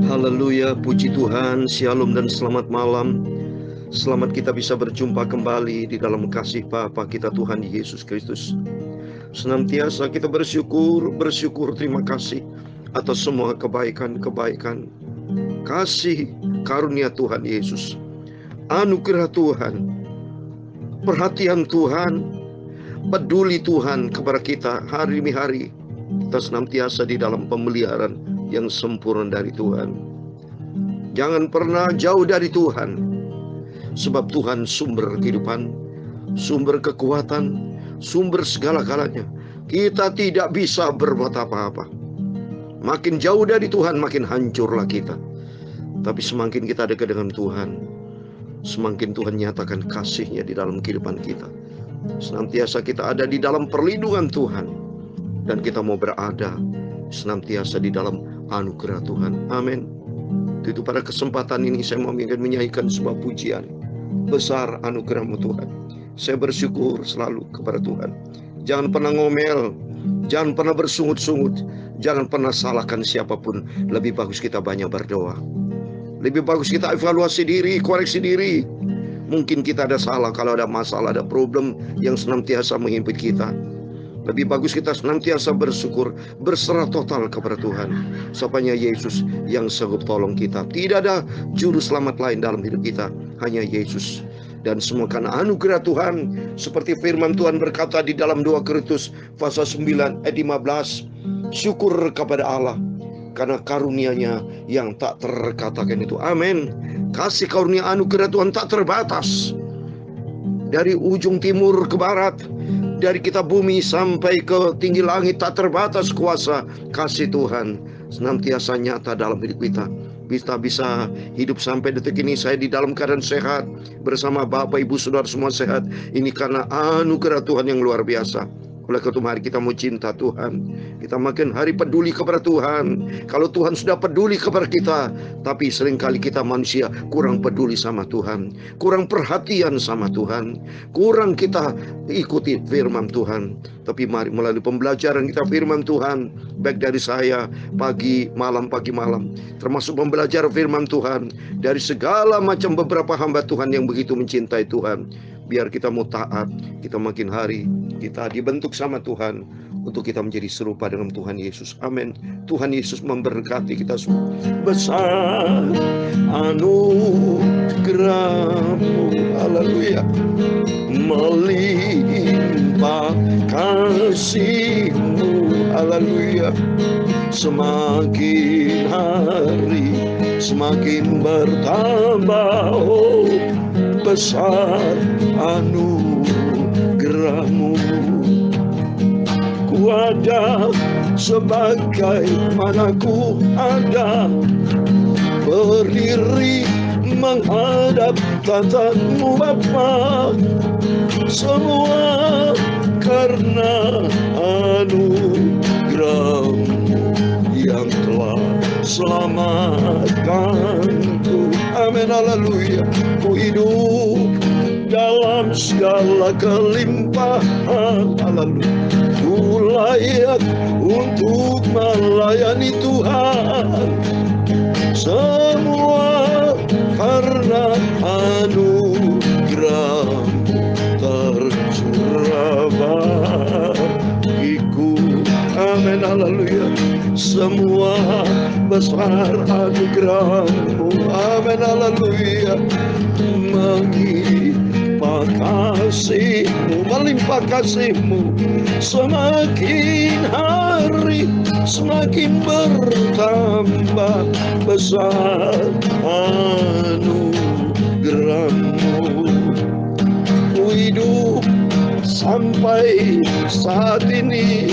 Haleluya, puji Tuhan, shalom dan selamat malam. Selamat kita bisa berjumpa kembali di dalam kasih Bapa kita Tuhan Yesus Kristus. Senantiasa kita bersyukur, terima kasih atas semua kebaikan, kasih karunia Tuhan Yesus, anugerah Tuhan, perhatian Tuhan, peduli Tuhan kepada kita hari demi hari. Kita senantiasa di dalam pemeliharaan yang sempurna dari Tuhan. Jangan pernah jauh dari Tuhan, sebab Tuhan sumber kehidupan, sumber kekuatan, sumber segala-galanya. Kita tidak bisa berbuat apa-apa. Makin jauh dari Tuhan, makin hancurlah kita. Tapi semakin kita dekat dengan Tuhan, semakin Tuhan nyatakan kasih-Nya di dalam kehidupan kita. Senantiasa kita ada di dalam perlindungan Tuhan, dan kita mau berada senantiasa di dalam anugerah Tuhan. Amin. Itu pada kesempatan ini saya mau menyanyikan sebuah pujian. Besar anugerah-Mu Tuhan. Saya bersyukur selalu kepada Tuhan. Jangan pernah ngomel, jangan pernah bersungut-sungut, jangan pernah salahkan siapapun. Lebih bagus kita banyak berdoa. Lebih bagus kita evaluasi diri, koreksi diri. Mungkin kita ada salah, kalau ada masalah, ada problem yang senantiasa menghimpit kita. Lebih bagus kita senantiasa bersyukur, berserah total kepada Tuhan. Supaya Yesus yang sanggup tolong kita. Tidak ada juru selamat lain dalam hidup kita, hanya Yesus. Dan semua karena anugerah Tuhan, seperti firman Tuhan berkata di dalam 2 Korintus pasal 9 ayat 15. Syukur kepada Allah karena karunia-Nya yang tak terkatakan itu. Amin. Kasih karunia anugerah Tuhan tak terbatas. Dari ujung timur ke barat, dari kita bumi sampai ke tinggi langit, tak terbatas kuasa kasih Tuhan senantiasa nyata dalam hidup kita. Kita bisa hidup sampai detik ini. Saya di dalam keadaan sehat, bersama Bapak Ibu Saudara semua sehat. Ini karena anugerah Tuhan yang luar biasa. Oleh karena itu mari kita mau cinta Tuhan. Kita makin hari peduli kepada Tuhan. Kalau Tuhan sudah peduli kepada kita, tapi seringkali kita manusia kurang peduli sama Tuhan, kurang perhatian sama Tuhan, kurang kita ikuti firman Tuhan. Tapi mari melalui pembelajaran kita firman Tuhan, baik dari saya pagi malam, termasuk membelajar firman Tuhan dari segala macam beberapa hamba Tuhan yang begitu mencintai Tuhan. Biar kita mau taat, kita makin hari kita dibentuk sama Tuhan untuk kita menjadi serupa dengan Tuhan Yesus. Amin. Tuhan Yesus memberkati kita semua. Besar anugerah-Mu, haleluya, melimpah kasih-Mu, haleluya. Semakin hari semakin bertambah, oh besar anugerah-Mu. Ku ada sebagaimana ku ada, berdiri menghadap tatamu Bapa. Semua karena anugerah-Mu yang telah selamatkanku. Amin, haleluya. Ku hidup dalam segala kelimpahan, haleluya. Ku layak untuk melayani Tuhan. Semua karena anugerah-Mu tercurah bagiku. Amin, haleluya. Semua besar anugerah-Mu, amin, haleluya. Melimpah kasih-Mu, melimpah kasih-Mu. Semakin hari semakin bertambah, besar anugerah-Mu. Ku hidup sampai saat ini,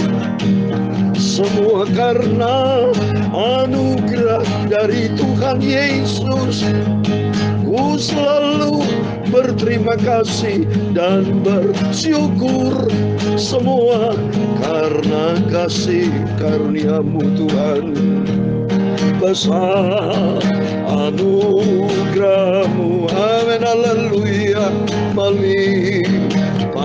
semua karena anugerah dari Tuhan Yesus. Ku selalu berterima kasih dan bersyukur, semua karena kasih karunia-Mu Tuhan. Besar anugerah-Mu, amin, haleluya. Melimpah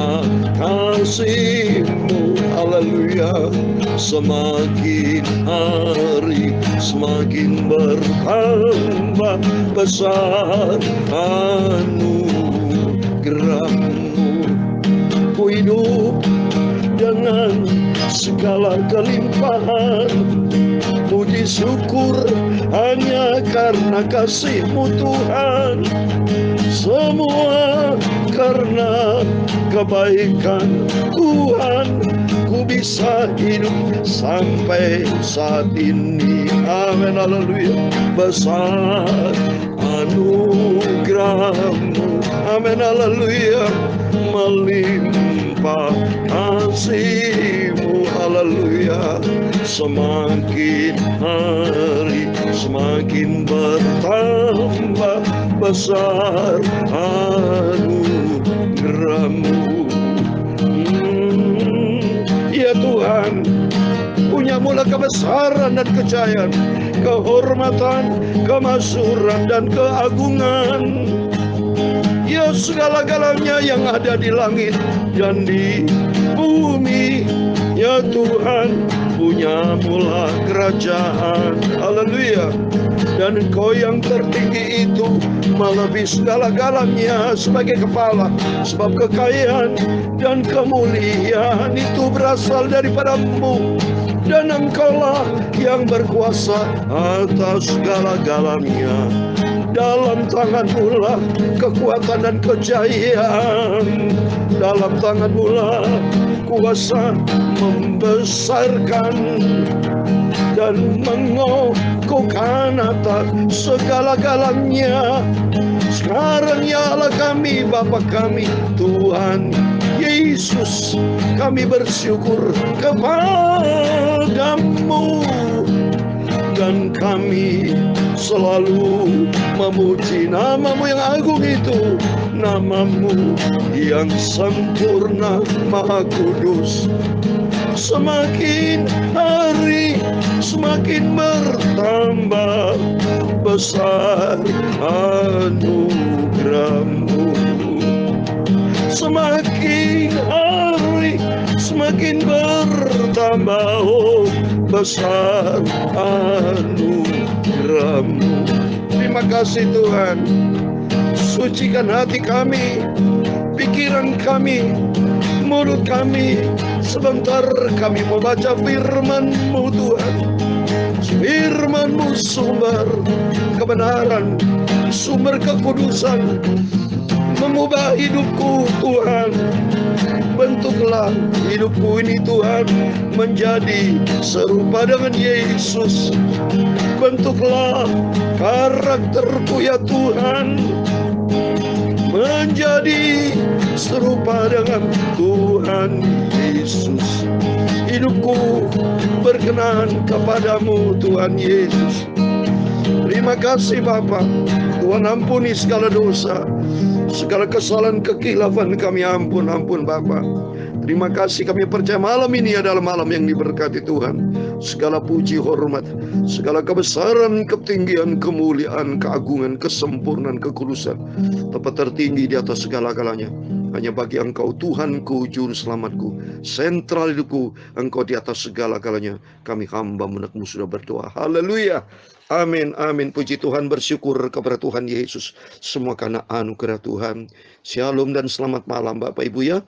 kasih-Mu. Haleluya. Semakin hari semakin bertambah besar anugerah-Mu. Ku hidup dengan segala kelimpahan, puji syukur hanya karena kasih-Mu Tuhan. Semua karena kebaikan Tuhan, ku bisa hidup sampai saat ini. Amin, haleluya. Besar anugerah-Mu. Amin, haleluya. Melimpah kasih-Mu. Haleluya. Semakin hari semakin bertambah besar anugerah-Mu. Ya Tuhan, punya-Mu lah kebesaran dan kejayaan, kehormatan, kemasyhuran dan keagungan. Ya segala-galanya yang ada di langit dan di bumi. Ya Tuhan, punya-Mu lah kerajaan. Haleluya. Dan Engkau yang tertinggi itu melebihi segala-galanya sebagai kepala. Sebab kekayaan dan kemuliaan itu berasal daripada-Mu. Dan Engkaulah yang berkuasa atas segala-galanya. Dalam tangan-Mu lah kekuatan dan kejayaan. Dalam tangan-Mu lah kuasa membesarkan dan mengokohkan atas segala-galanya. Sekarang ya Allah kami, Bapa kami, Tuhan Yesus, kami bersyukur kepada-Mu. Dan kami selalu memuji nama-Mu yang agung itu, nama-Mu yang sempurna, Maha Kudus. Semakin hari semakin bertambah besar anugerah-Mu. Semakin hari semakin bertambah besar anugerah-Mu. Terima kasih Tuhan. Sucikan hati kami, pikiran kami, mulut kami. Sebentar kami membaca firman-Mu Tuhan. Firman-Mu sumber kebenaran, sumber kekudusan, mengubah hidupku Tuhan. Bentuklah hidupku ini Tuhan menjadi serupa dengan Yesus. Bentuklah karakterku ya Tuhan menjadi serupa dengan Tuhan Yesus. Hidupku berkenan kepada-Mu Tuhan Yesus. Terima kasih Bapa. Tuhan ampuni segala dosa, segala kesalahan kekilafan kami, ampun Bapa. Terima kasih, kami percaya malam ini adalah malam yang diberkati Tuhan. Segala puji, hormat, segala kebesaran, ketinggian, kemuliaan, keagungan, kesempurnaan, kekudusan tepat tertinggi di atas segala-galanya hanya bagi Engkau Tuhanku, juru selamatku, sentral hidupku. Engkau di atas segala-galanya. Kami hamba anak-Mu sudah berdoa. Haleluya. Amin, amin. Puji Tuhan, bersyukur kepada Tuhan Yesus semua karena anugerah Tuhan. Shalom dan selamat malam Bapak Ibu ya.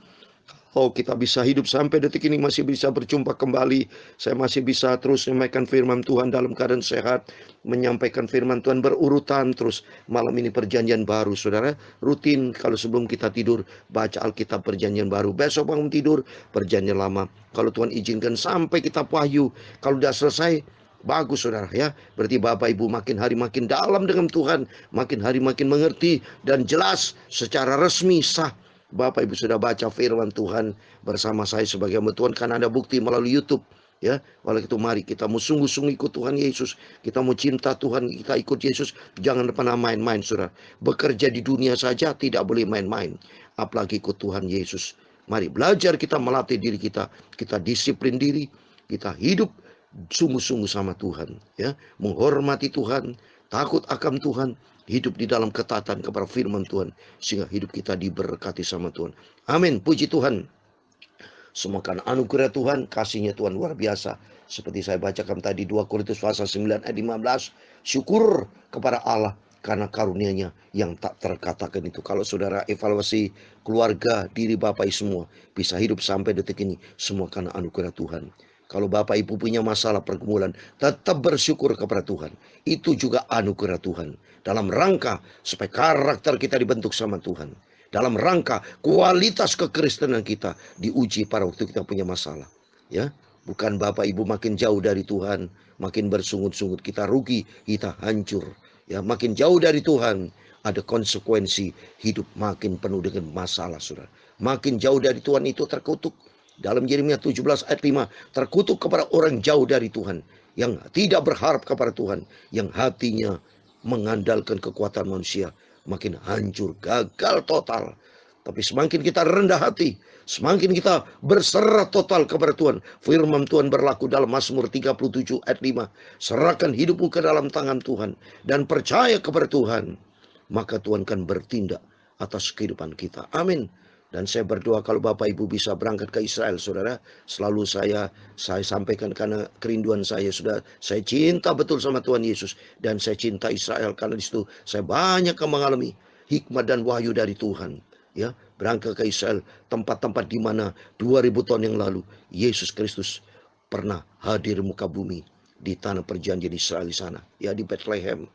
Oh, kita bisa hidup sampai detik ini, masih bisa berjumpa kembali. Saya masih bisa terus menyampaikan firman Tuhan dalam keadaan sehat, menyampaikan firman Tuhan berurutan. Terus malam ini perjanjian baru, saudara. Rutin kalau sebelum kita tidur baca Alkitab perjanjian baru. Besok bangun tidur perjanjian lama. Kalau Tuhan izinkan sampai kita wahyu. Kalau sudah selesai, bagus saudara ya. Berarti Bapak Ibu makin hari makin dalam dengan Tuhan, makin hari makin mengerti dan jelas secara resmi sah. Bapak Ibu sudah baca firman Tuhan bersama saya sebagai hamba Tuhan, karena ada bukti melalui YouTube ya. Oleh itu mari kita mau sungguh-sungguh ikut Tuhan Yesus. Kita mau cinta Tuhan, kita ikut Yesus. Jangan pernah main-main saudara. Bekerja di dunia saja tidak boleh main-main, apalagi ikut Tuhan Yesus. Mari belajar kita melatih diri kita. Kita disiplin diri, kita hidup sungguh-sungguh sama Tuhan ya, menghormati Tuhan, takut akan Tuhan. hidup di dalam ketaatan kepada firman Tuhan, sehingga hidup kita diberkati sama Tuhan. Amin, puji Tuhan. Semua karena anugerah Tuhan, kasihnya Tuhan luar biasa. Seperti saya bacakan tadi 2 Korintus pasal 9 ayat 15. Syukur kepada Allah karena karunia-Nya yang tak terkatakan itu. Kalau saudara evaluasi keluarga, diri Bapak Ibu semua, bisa hidup sampai detik ini, semua karena anugerah Tuhan. Kalau Bapak Ibu punya masalah pergumulan, tetap bersyukur kepada Tuhan. Itu juga anugerah Tuhan. Dalam rangka supaya karakter kita dibentuk sama Tuhan. Dalam rangka kualitas kekristenan kita diuji pada waktu kita punya masalah. Ya, bukan Bapak Ibu makin jauh dari Tuhan, makin bersungut-sungut, kita rugi, kita hancur. Ya, makin jauh dari Tuhan, ada konsekuensi hidup makin penuh dengan masalah, saudara. Makin jauh dari Tuhan itu terkutuk. Dalam Yeremia 17 ayat 5, terkutuk kepada orang jauh dari Tuhan, yang tidak berharap kepada Tuhan, yang hatinya mengandalkan kekuatan manusia, makin hancur, gagal total. Tapi semakin kita rendah hati, semakin kita berserah total kepada Tuhan. Firman Tuhan berlaku dalam Mazmur 37 ayat 5. Serahkan hidupmu ke dalam tangan Tuhan dan percaya kepada Tuhan, maka Tuhan akan bertindak atas kehidupan kita. Amin. Dan saya berdoa kalau Bapak Ibu bisa berangkat ke Israel, saudara. Selalu saya sampaikan karena kerinduan saya. Sudah, saya cinta betul sama Tuhan Yesus. Dan saya cinta Israel karena di situ saya banyak mengalami hikmat dan wahyu dari Tuhan. Ya, berangkat ke Israel, tempat-tempat di mana 2000 tahun yang lalu Yesus Kristus pernah hadir di muka bumi di tanah perjanjian Israel di sana. Ya, di Bethlehem.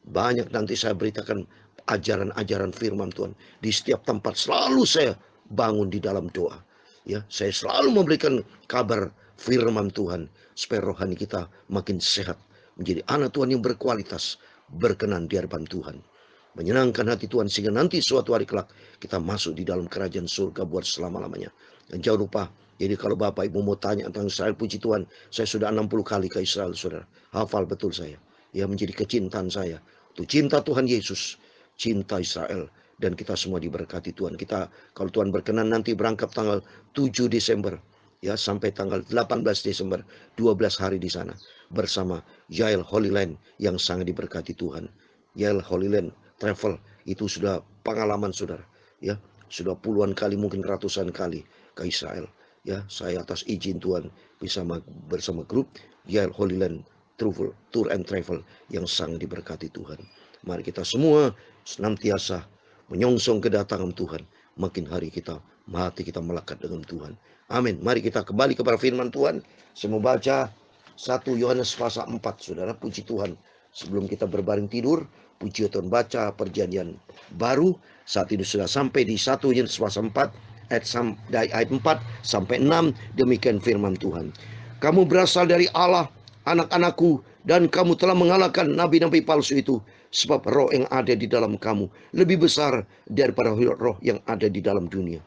Banyak nanti saya beritakan ajaran-ajaran firman Tuhan. Di setiap tempat selalu saya bangun di dalam doa. Ya, saya selalu memberikan kabar firman Tuhan supaya rohani kita makin sehat, menjadi anak Tuhan yang berkualitas, berkenan di hadapan Tuhan, menyenangkan hati Tuhan, sehingga nanti suatu hari kelak kita masuk di dalam kerajaan surga buat selama-lamanya. Dan jangan lupa, jadi kalau Bapak Ibu mau tanya tentang Israel, puji Tuhan, saya sudah 60 kali ke Israel, saudara. Hafal betul saya. Ya, menjadi kecintaan saya. Itu cinta Tuhan Yesus, cinta Israel, dan kita semua diberkati Tuhan. Kita kalau Tuhan berkenan nanti berangkat tanggal 7 Desember ya sampai tanggal 18 Desember, 12 hari di sana bersama Yael Holy Land yang sangat diberkati Tuhan. Yael Holy Land Travel itu sudah pengalaman saudara, ya, sudah puluhan kali mungkin ratusan kali ke Israel. Ya, saya atas izin Tuhan bisa bersama grup Yael Holy Land Tour and Travel yang sangat diberkati Tuhan. Mari kita semua senantiasa menyongsong kedatangan Tuhan. Makin hari kita, hati kita melekat dengan Tuhan. Amin. Mari kita kembali kepada firman Tuhan. Saya mau baca 1 Yohanes pasal 4, saudara. Puji Tuhan. Sebelum kita berbaring tidur, puji Tuhan, baca perjanjian baru. Saat ini sudah sampai di 1 Yohanes pasal 4, ayat 4 sampai 6. Demikian firman Tuhan. Kamu berasal dari Allah, anak-anakku, dan kamu telah mengalahkan nabi-nabi palsu itu. Sebab roh yang ada di dalam kamu lebih besar daripada roh yang ada di dalam dunia.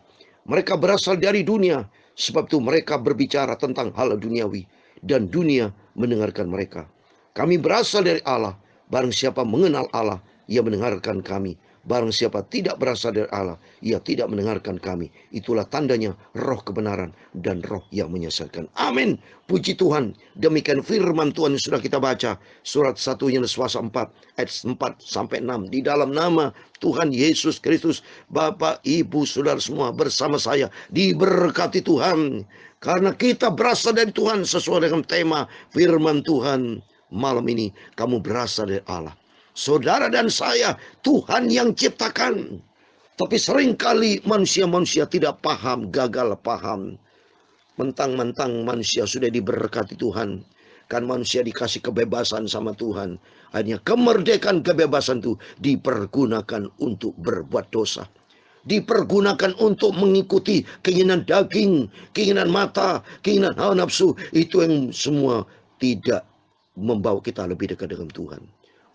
Mereka berasal dari dunia, sebab itu mereka berbicara tentang hal duniawi, dan dunia mendengarkan mereka. Kami berasal dari Allah, barang siapa mengenal Allah, ia mendengarkan kami. Barang siapa tidak berasal dari Allah, ia tidak mendengarkan kami. Itulah tandanya roh kebenaran dan roh yang menyesatkan. Amin. Puji Tuhan. Demikian firman Tuhan yang sudah kita baca. Surat 1 Yohanes pasal 4 ayat 4 sampai 6. Di dalam nama Tuhan Yesus Kristus, Bapak, Ibu, saudara semua bersama saya diberkati Tuhan. Karena kita berasal dari Tuhan sesuai dengan tema firman Tuhan malam ini. Kamu berasal dari Allah. Saudara dan saya, Tuhan yang ciptakan. Tapi seringkali manusia-manusia tidak paham, gagal paham. Mentang-mentang manusia sudah diberkati Tuhan. Kan manusia dikasih kebebasan sama Tuhan. Akhirnya kemerdekaan kebebasan itu dipergunakan untuk berbuat dosa. Dipergunakan untuk mengikuti keinginan daging, keinginan mata, keinginan hawa nafsu. Itu yang semua tidak membawa kita lebih dekat dengan Tuhan.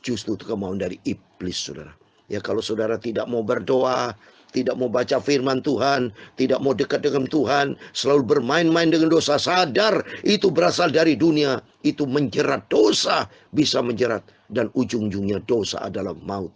Justru itu kemauan dari iblis, saudara. Ya, kalau saudara tidak mau berdoa, tidak mau baca firman Tuhan, tidak mau dekat dengan Tuhan, selalu bermain-main dengan dosa, sadar itu berasal dari dunia, itu menjerat dosa, bisa menjerat, dan ujung-ujungnya dosa adalah maut.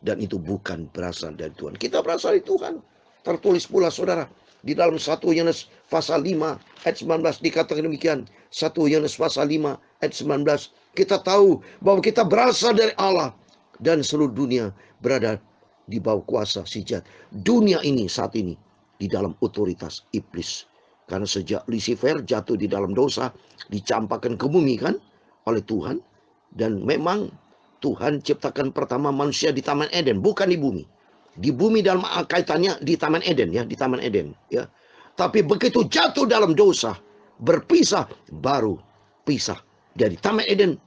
Dan itu bukan berasal dari Tuhan. Kita berasal dari Tuhan. Tertulis pula, saudara, di dalam 1 Yohanes pasal 5 ayat 19 dikatakan demikian. 1 Yohanes pasal 5 ayat 19. Kita tahu bahwa kita berasal dari Allah. dan seluruh dunia berada di bawah kuasa si jahat. Dunia ini saat ini di dalam otoritas iblis. Karena sejak Lucifer jatuh di dalam dosa, dicampakkan ke bumi kan oleh Tuhan. Dan memang Tuhan ciptakan pertama manusia di Taman Eden, bukan di bumi. Di bumi dalam kaitannya di Taman Eden ya, di Taman Eden ya. Tapi begitu jatuh dalam dosa, berpisah, baru pisah dari Taman Eden.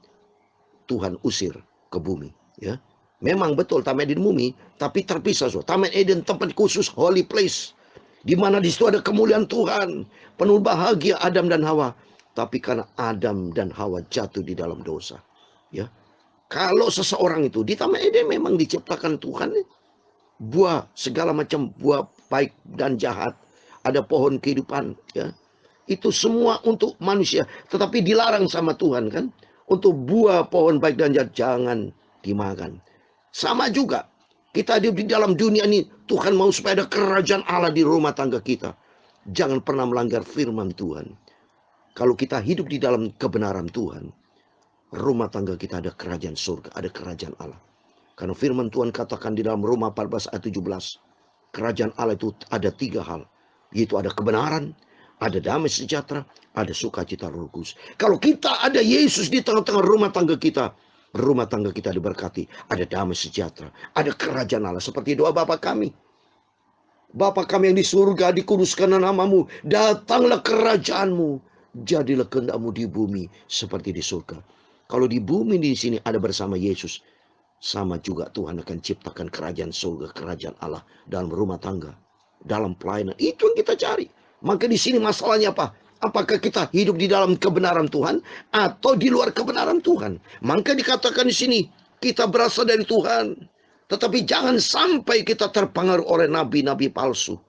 Tuhan usir ke bumi ya. Memang betul Taman Eden bumi, tapi terpisah. Taman Eden tempat khusus, holy place, di mana di situ ada kemuliaan Tuhan, penuh bahagia Adam dan Hawa. Tapi karena Adam dan Hawa jatuh di dalam dosa, ya. Kalau seseorang itu di Taman Eden memang diciptakan Tuhan, buah segala macam buah baik dan jahat, ada pohon kehidupan, ya. Itu semua untuk manusia, tetapi dilarang sama Tuhan kan. Untuk buah pohon baik dan jahat jangan dimakan. Sama juga, kita hidup di dalam dunia ini, Tuhan mau supaya ada kerajaan Allah di rumah tangga kita. Jangan pernah melanggar firman Tuhan. Kalau kita hidup di dalam kebenaran Tuhan, rumah tangga kita ada kerajaan surga, ada kerajaan Allah. Karena firman Tuhan katakan di dalam Roma 14 ayat 17, kerajaan Allah itu ada 3 hal, yaitu ada kebenaran, ada damai sejahtera, ada sukacita Roh Kudus. Kalau kita ada Yesus di tengah-tengah rumah tangga kita, rumah tangga kita diberkati, ada damai sejahtera, ada kerajaan Allah. Seperti doa Bapa kami. Bapa kami yang di surga, dikuduskan namamu, datanglah kerajaanmu, jadilah kehendakmu di bumi seperti di surga. Kalau di bumi di sini ada bersama Yesus, sama juga Tuhan akan ciptakan kerajaan surga, kerajaan Allah dalam rumah tangga, dalam pelayanan. Itu yang kita cari. Maka di sini masalahnya apa? Apakah kita hidup di dalam kebenaran Tuhan atau di luar kebenaran Tuhan? Maka dikatakan di sini kita berasal dari Tuhan, tetapi jangan sampai kita terpengaruh oleh nabi-nabi palsu.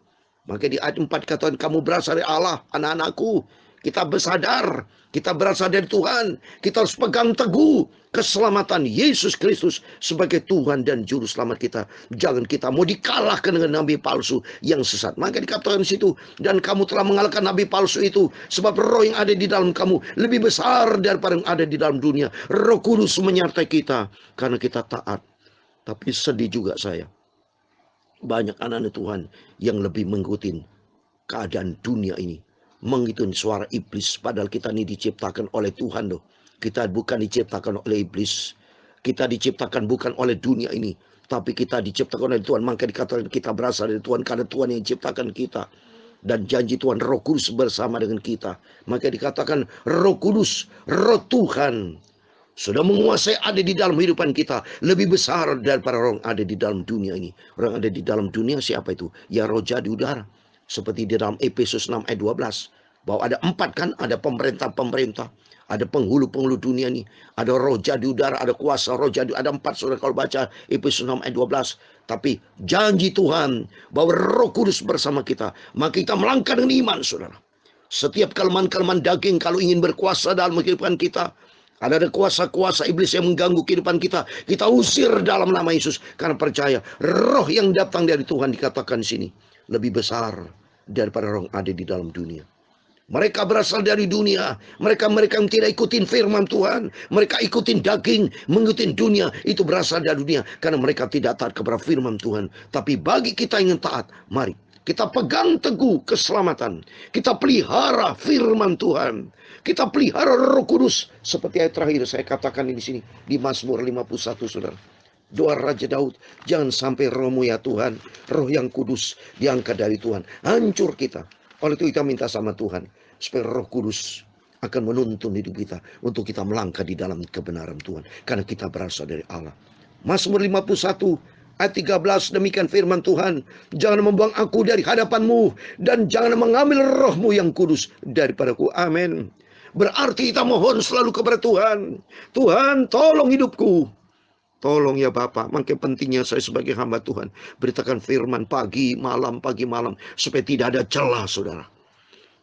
Maka di ayat 4 katakan kamu berasal dari Allah, anak-anakku. Kita bersadar, kita berasal dari Tuhan. Kita harus pegang teguh keselamatan Yesus Kristus sebagai Tuhan dan Juru Selamat kita. Jangan kita mau dikalahkan dengan nabi palsu yang sesat. Maka dikatakan di situ, dan kamu telah mengalahkan nabi palsu itu, sebab roh yang ada di dalam kamu lebih besar daripada yang ada di dalam dunia. Roh Kudus menyertai kita karena kita taat. Tapi sedih juga saya, banyak anak-anak Tuhan yang lebih mengikuti keadaan dunia ini, mengikuti suara iblis. Padahal kita ini diciptakan oleh Tuhan loh. Kita bukan diciptakan oleh iblis. Kita diciptakan bukan oleh dunia ini, tapi kita diciptakan oleh Tuhan. Maka dikatakan kita berasal dari Tuhan karena Tuhan yang ciptakan kita. Dan janji Tuhan Roh Kudus bersama dengan kita. Maka dikatakan Roh Kudus, Roh Tuhan sudah menguasai, ada di dalam kehidupan kita, lebih besar daripada orang ada di dalam dunia ini. Orang ada di dalam dunia siapa itu? Ya roh jahat di udara. Seperti di dalam Efesus 6 ayat 12. Bahwa ada 4 kan, ada pemerintah-pemerintah, ada penghulu-penghulu dunia ini, ada roh jahat di udara, ada kuasa roh jahat, ada 4 saudara kalau baca Efesus 6 ayat 12. Tapi janji Tuhan bahwa Roh Kudus bersama kita, maka kita melangkah dengan iman saudara. Setiap kelemahan-kelemahan daging kalau ingin berkuasa dalam kehidupan kita, ada kuasa-kuasa iblis yang mengganggu kehidupan kita, kita usir dalam nama Yesus. Karena percaya roh yang datang dari Tuhan dikatakan di sini lebih besar daripada orang ada di dalam dunia. Mereka berasal dari dunia. Mereka yang tidak ikutin firman Tuhan, mereka ikutin daging, mengikuti dunia, itu berasal dari dunia karena mereka tidak taat kepada firman Tuhan. Tapi bagi kita yang taat, mari kita pegang teguh keselamatan. Kita pelihara firman Tuhan. Kita pelihara Roh Kudus. Seperti ayat terakhir saya katakan di sini di Mazmur 51 saudara. Doa Raja Daud, jangan sampai rohmu ya Tuhan, roh yang kudus diangkat dari Tuhan, hancur kita. Oleh itu kita minta sama Tuhan supaya Roh Kudus akan menuntun hidup kita untuk kita melangkah di dalam kebenaran Tuhan, karena kita berasal dari Allah. Mazmur 51 ayat 13, demikian firman Tuhan, jangan membuang aku dari hadapanmu, dan jangan mengambil rohmu yang kudus daripadaku. Amin. Berarti kita mohon selalu kepada Tuhan. Tuhan tolong hidupku. Tolong ya Bapak. Makanya pentingnya saya sebagai hamba Tuhan beritakan firman pagi malam, supaya tidak ada celah saudara.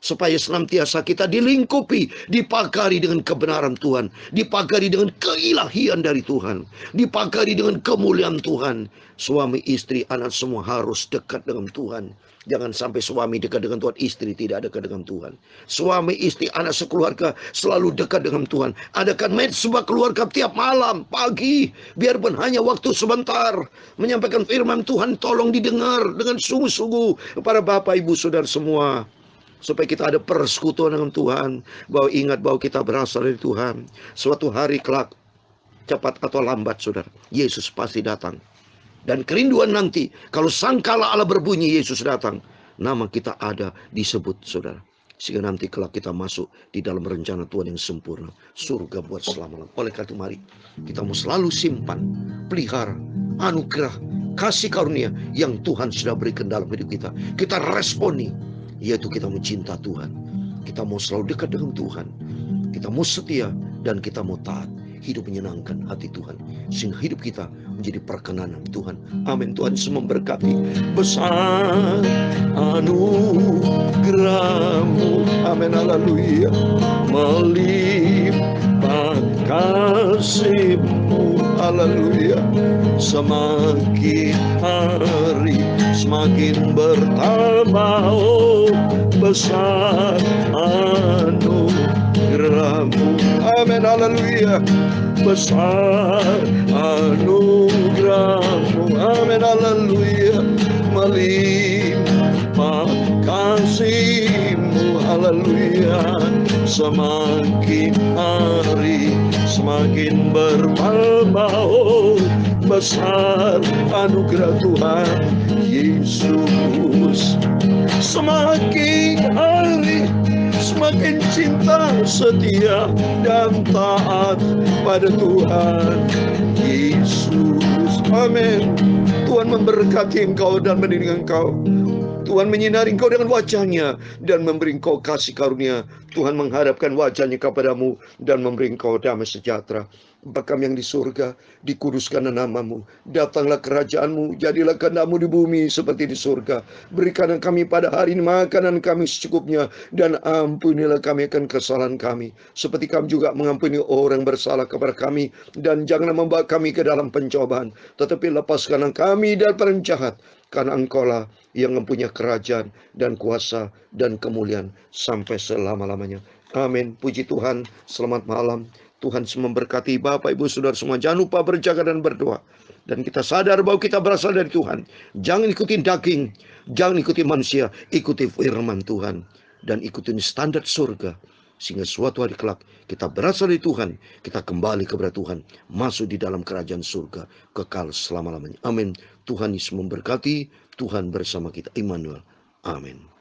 supaya senantiasa kita dilingkupi, dipagari dengan kebenaran Tuhan, dipagari dengan keilahian dari Tuhan, dipagari dengan kemuliaan Tuhan. Suami, istri, anak semua harus dekat dengan Tuhan. Jangan sampai suami dekat dengan Tuhan, istri tidak dekat dengan Tuhan. Suami, istri, anak sekeluarga selalu dekat dengan Tuhan. Adakan sebuah keluarga tiap malam, pagi, biarpun hanya waktu sebentar, menyampaikan firman Tuhan, tolong didengar dengan sungguh-sungguh para Bapak, Ibu, Saudara semua. Supaya kita ada persekutuan dengan Tuhan, bahwa ingat bahwa kita berasal dari Tuhan. Suatu hari kelak, cepat atau lambat, saudara, Yesus pasti datang. Dan kerinduan nanti, kalau sangkala Allah berbunyi, Yesus datang, nama kita ada disebut, saudara. Sehingga nanti kelak kita masuk di dalam rencana Tuhan yang sempurna, surga buat selama-lamanya. Oleh karena itu mari kita mau selalu simpan, pelihara anugerah, kasih karunia yang Tuhan sudah berikan dalam hidup kita. Kita responi, yaitu kita mau cinta Tuhan, kita mau selalu dekat dengan Tuhan, kita mau setia, dan kita mau taat. Hidup menyenangkan hati Tuhan, sehingga hidup kita menjadi perkenanan Tuhan. Amin. Tuhan Yesus memberkati. Besar anugerah-Mu, amin, haleluya, melimpah kasih-Mu, haleluya, semakin hari semakin bertambah. Oh, besar anugerah-Mu, amin, haleluya, besar anugerah-Mu, amin, haleluya, melimpah kasih-Mu, haleluya, semakin hari semakin bertambah. Oh, besar anugerah Tuhan Yesus, semakin hari semakin cinta, setia, dan taat pada Tuhan Yesus. Amin. Tuhan memberkati engkau dan mendidik engkau. Tuhan menyinari engkau dengan wajah-Nya dan memberi engkau kasih karunia. Tuhan menghadapkan wajah-Nya kepadamu dan memberi engkau damai sejahtera. Bapa kami yang di surga, dikuduskanlah nama-Mu, datanglah kerajaan-Mu, jadilah kehendak-Mu di bumi seperti di surga. Berikanlah kami pada hari ini makanan kami secukupnya, dan ampunilah kami akan kesalahan kami, seperti kami juga mengampuni orang bersalah kepada kami. Dan janganlah membawa kami ke dalam pencobaan, tetapi lepaskanlah kami dari orang jahat, karena Engkau-lah yang mempunyai kerajaan dan kuasa dan kemuliaan sampai selama-lamanya. Amin. Puji Tuhan. Selamat malam. Tuhan memberkati Bapak, Ibu, Saudara semua. Jangan lupa berjaga dan berdoa. Dan kita sadar bahwa kita berasal dari Tuhan. Jangan ikuti daging, jangan ikuti manusia, ikuti firman Tuhan. Dan ikuti standar surga. Sehingga suatu hari kelak kita berasal dari Tuhan, kita kembali kepada Tuhan, masuk di dalam kerajaan surga, kekal selama-lamanya. Amin. Tuhan Yesus memberkati. Tuhan bersama kita. Immanuel. Amin.